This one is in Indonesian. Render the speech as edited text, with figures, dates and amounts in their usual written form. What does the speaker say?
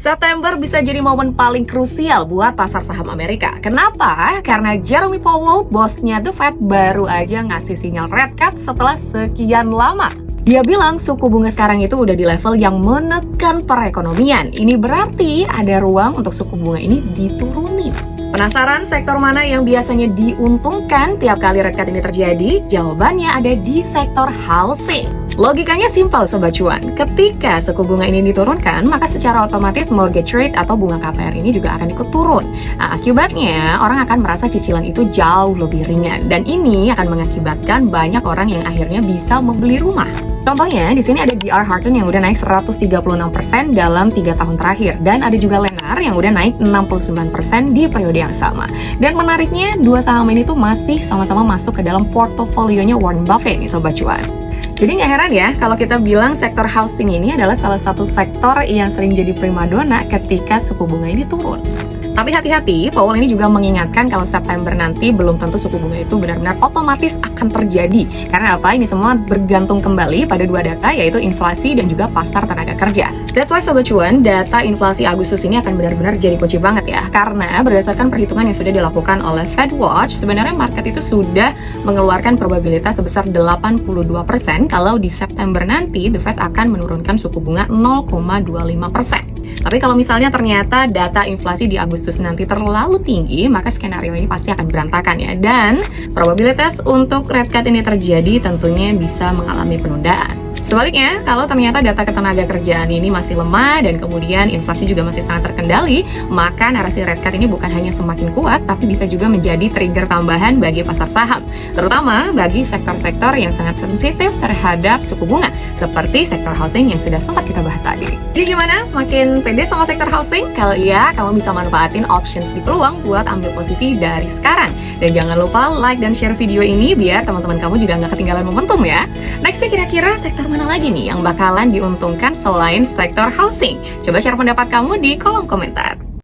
September bisa jadi momen paling krusial buat pasar saham Amerika. Kenapa? Karena Jerome Powell, bosnya The Fed, baru aja ngasih sinyal red cut setelah sekian lama. Dia bilang suku bunga sekarang itu udah di level yang menekan perekonomian. Ini berarti ada ruang untuk suku bunga ini diturunin. Penasaran sektor mana yang biasanya diuntungkan tiap kali red cut ini terjadi? Jawabannya ada di sektor housing. Logikanya simpel Sobat Cuan, ketika suku bunga ini diturunkan, maka secara otomatis mortgage rate atau bunga KPR ini juga akan ikut turun. Nah, akibatnya orang akan merasa cicilan itu jauh lebih ringan, dan ini akan mengakibatkan banyak orang yang akhirnya bisa membeli rumah. Contohnya, di sini ada D.R. Horton yang udah naik 136% dalam 3 tahun terakhir, dan ada juga Lennar yang udah naik 69% di periode yang sama. Dan menariknya, dua saham ini tuh masih sama-sama masuk ke dalam portofolionya Warren Buffett nih Sobat Cuan. Jadi nggak heran ya kalau kita bilang sektor housing ini adalah salah satu sektor yang sering jadi primadona ketika suku bunga ini turun. Tapi hati-hati, Powell ini juga mengingatkan kalau September nanti belum tentu suku bunga itu benar-benar otomatis akan terjadi. Karena apa? Ini semua bergantung kembali pada dua data, yaitu inflasi dan juga pasar tenaga kerja. That's why Sobat Cuan, data inflasi Agustus ini akan benar-benar jadi kunci banget ya. Karena berdasarkan perhitungan yang sudah dilakukan oleh FedWatch, sebenarnya market itu sudah mengeluarkan probabilitas sebesar 82% kalau di September nanti The Fed akan menurunkan suku bunga 0,25%. Tapi kalau misalnya ternyata data inflasi di Agustus nanti terlalu tinggi, maka skenario ini pasti akan berantakan ya. Dan probabilitas untuk red cut ini terjadi tentunya bisa mengalami penundaan. Sebaliknya, kalau ternyata data ketenaga kerjaan ini masih lemah dan kemudian inflasi juga masih sangat terkendali, maka narasi red cut ini bukan hanya semakin kuat, tapi bisa juga menjadi trigger tambahan bagi pasar saham, terutama bagi sektor-sektor yang sangat sensitif terhadap suku bunga, seperti sektor housing yang sudah sempat kita bahas tadi. Jadi gimana? Makin pede sama sektor housing? Kalau iya, kamu bisa manfaatin options di peluang buat ambil posisi dari sekarang. Dan jangan lupa like dan share video ini biar teman-teman kamu juga nggak ketinggalan momentum ya. Nextnya kira-kira sektor mana lagi nih yang bakalan diuntungkan selain sektor housing? Coba share pendapat kamu di kolom komentar.